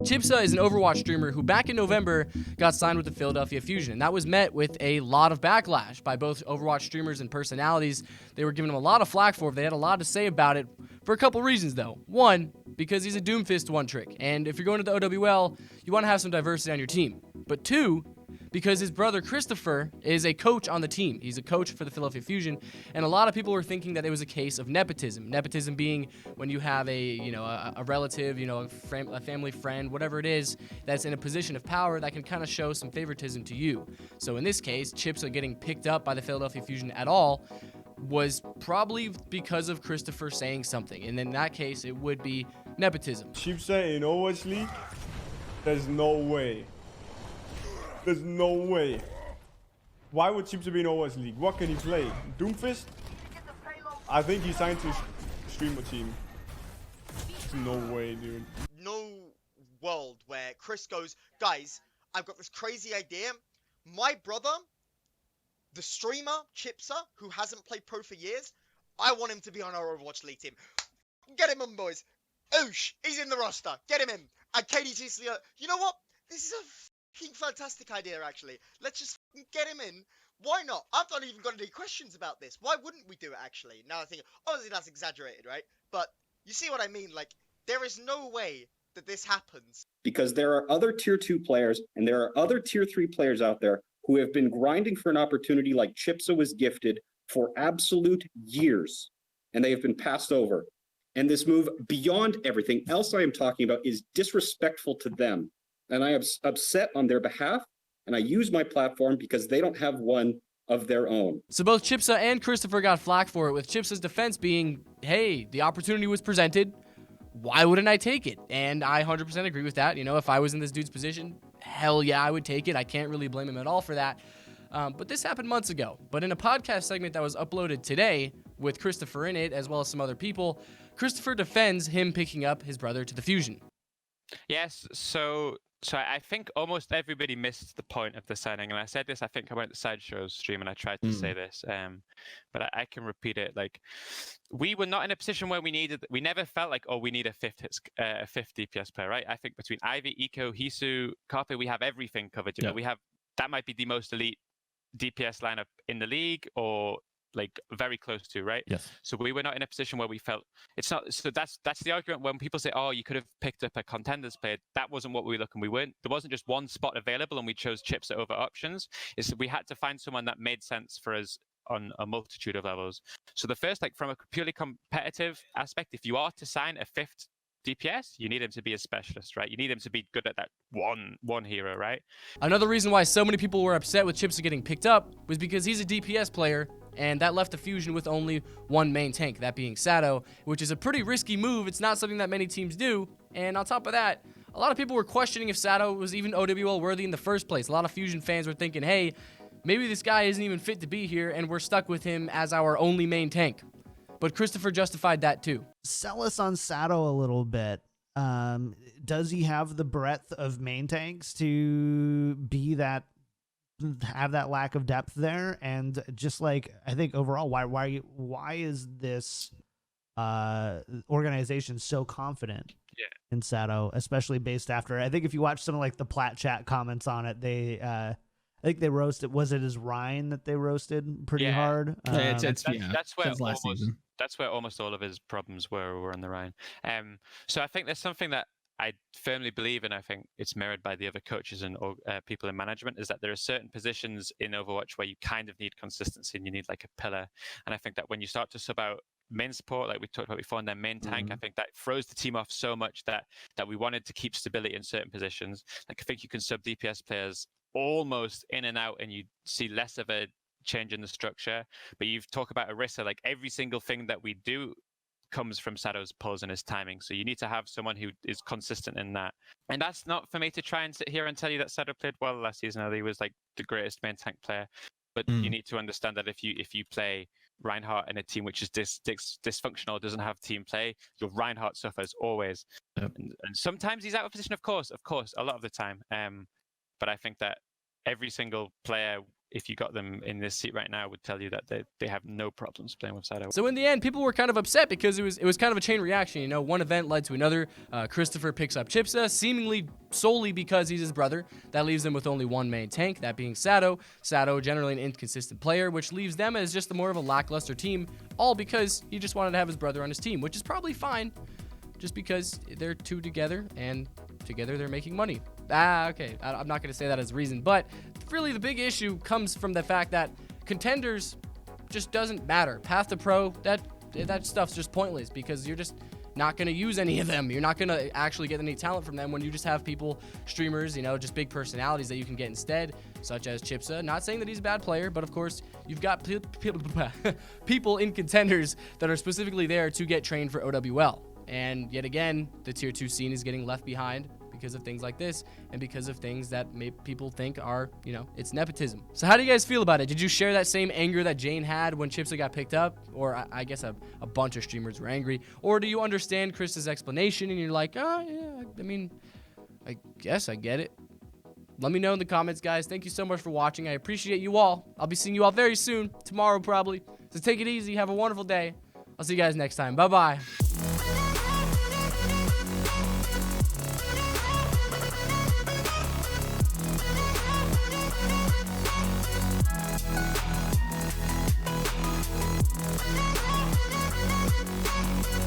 ChipSa is an Overwatch streamer who back in November got signed with the Philadelphia Fusion, and that was met with a lot of backlash by both Overwatch streamers and personalities. They were giving him a lot of flack for it. They had a lot to say about it for a couple reasons, though. One, because he's a Doomfist one-trick, and if you're going to the OWL, you want to have some diversity on your team. But two, because his brother ChrisTFer is a coach on the team. He's a coach for the Philadelphia Fusion, and a lot of people were thinking that it was a case of nepotism. Nepotism being when you have a relative, a family friend, whatever it is, that's in a position of power that can kind of show some favoritism to you. So in this case, ChipSa getting picked up by the Philadelphia Fusion at all was probably because of ChrisTFer saying something, and in that case, it would be nepotism. ChipSa in Overwatch League? There's no way. There's no way. Why would ChipSa be in Overwatch League? What can he play? Doomfist? I think he signed to a streamer team. There's no way, dude. No world where Chris goes, guys, I've got this crazy idea. My brother, the streamer, ChipSa, who hasn't played pro for years, I want him to be on our Overwatch League team. Get him in, boys. Oosh, he's in the roster. Get him in. And KDG's, you know what? This is a fantastic idea, actually. Let's just get him in. Why not? I've not even got any questions about this. Why wouldn't we do it, actually? Now I think, obviously that's exaggerated, right? But you see what I mean? Like, there is no way that this happens. Because there are other tier 2 players and there are other tier 3 players out there who have been grinding for an opportunity like ChipSa was gifted for absolute years, and they have been passed over. And this move, beyond everything else I am talking about, is disrespectful to them. And I am upset on their behalf, and I use my platform because they don't have one of their own. So both ChipSa and ChrisTFer got flack for it, with ChipSa's defense being, hey, the opportunity was presented, why wouldn't I take it? And I 100% agree with that. If I was in this dude's position, hell yeah, I would take it. I can't really blame him at all for that. But this happened months ago. But in a podcast segment that was uploaded today with ChrisTFer in it, as well as some other people, ChrisTFer defends him picking up his brother to the Fusion. Yes, so I think almost everybody missed the point of the signing, and I said this. I think I went to Sideshow's stream and I tried to say this, but I can repeat it. Like, we were not in a position where we never felt like, oh, we need a fifth DPS player, right? I think between Ivy, Eco, Hisu, Carpe, we have everything covered. We have, that might be the most elite DPS lineup in the league, or like very close to, right? Yes. So we were not in a position where we felt it's not. So that's the argument when people say, "Oh, you could have picked up a contenders player." That wasn't what we were looking. We weren't. There wasn't just one spot available, and we chose ChipSa over options. It's that we had to find someone that made sense for us on a multitude of levels. So the first, like from a purely competitive aspect, if you are to sign a fifth DPS, you need him to be a specialist, right? You need him to be good at that one hero, right? Another reason why so many people were upset with ChipSa getting picked up was because he's a DPS player, and that left the Fusion with only one main tank, that being Sado, which is a pretty risky move. It's not something that many teams do, and on top of that, a lot of people were questioning if Sado was even OWL worthy in the first place. A lot of Fusion fans were thinking, hey, maybe this guy isn't even fit to be here, and we're stuck with him as our only main tank. But ChrisTFer justified that too. Sell us on Sado a little bit. Does he have the breadth of main tanks to be that, have that lack of depth there? And just like, I think overall, why is this organization so confident in Sado, especially based after, I think if you watch some of like the Plat chat comments on it, they I think they roasted, was it his Ryan that they roasted pretty hard? That's where almost all of his problems were on the Ryan. So I think there's something that I firmly believe, and I think it's mirrored by the other coaches and people in management, is that there are certain positions in Overwatch where you kind of need consistency and you need like a pillar. And I think that when you start to sub out main support, like we talked about before, and then main tank, I think that throws the team off so much that we wanted to keep stability in certain positions. Like I think you can sub DPS players almost in and out and you see less of a change in the structure. But you've talked about Orisa, like every single thing that we do comes from Sado's pulls and his timing. So you need to have someone who is consistent in that. And that's not for me to try and sit here and tell you that Sado played well last season, or he was like the greatest main tank player. But you need to understand that if you play Reinhardt in a team which is dysfunctional, doesn't have team play, your Reinhardt suffers always. And sometimes he's out of position, of course, a lot of the time. But I think that every single player if you got them in this seat right now, would tell you that they have no problems playing with Sado. So in the end, people were kind of upset because it was kind of a chain reaction. You know, one event led to another. ChrisTFer picks up ChipSa, seemingly solely because he's his brother. That leaves them with only one main tank, that being Sado. Sado, generally an inconsistent player, which leaves them as just more of a lackluster team, all because he just wanted to have his brother on his team, which is probably fine, just because they're two together, and together they're making money. Okay, I'm not going to say that as a reason, but really the big issue comes from the fact that contenders just doesn't matter. Path to pro, that stuff's just pointless because you're just not going to use any of them. You're not going to actually get any talent from them when you just have people, streamers, you know, just big personalities that you can get instead, such as ChipSa. Not saying that he's a bad player, but of course, you've got people in contenders that are specifically there to get trained for OWL. And yet again, the tier 2 scene is getting left behind because of things like this and because of things that people think are, you know, it's nepotism. So how do you guys feel about it? Did you share that same anger that Jane had when ChipSa got picked up? Or I guess a bunch of streamers were angry. Or do you understand Chris's explanation and you're like, oh, yeah, I mean, I guess I get it. Let me know in the comments, guys. Thank you so much for watching. I appreciate you all. I'll be seeing you all very soon, tomorrow probably. So take it easy. Have a wonderful day. I'll see you guys next time. Bye-bye.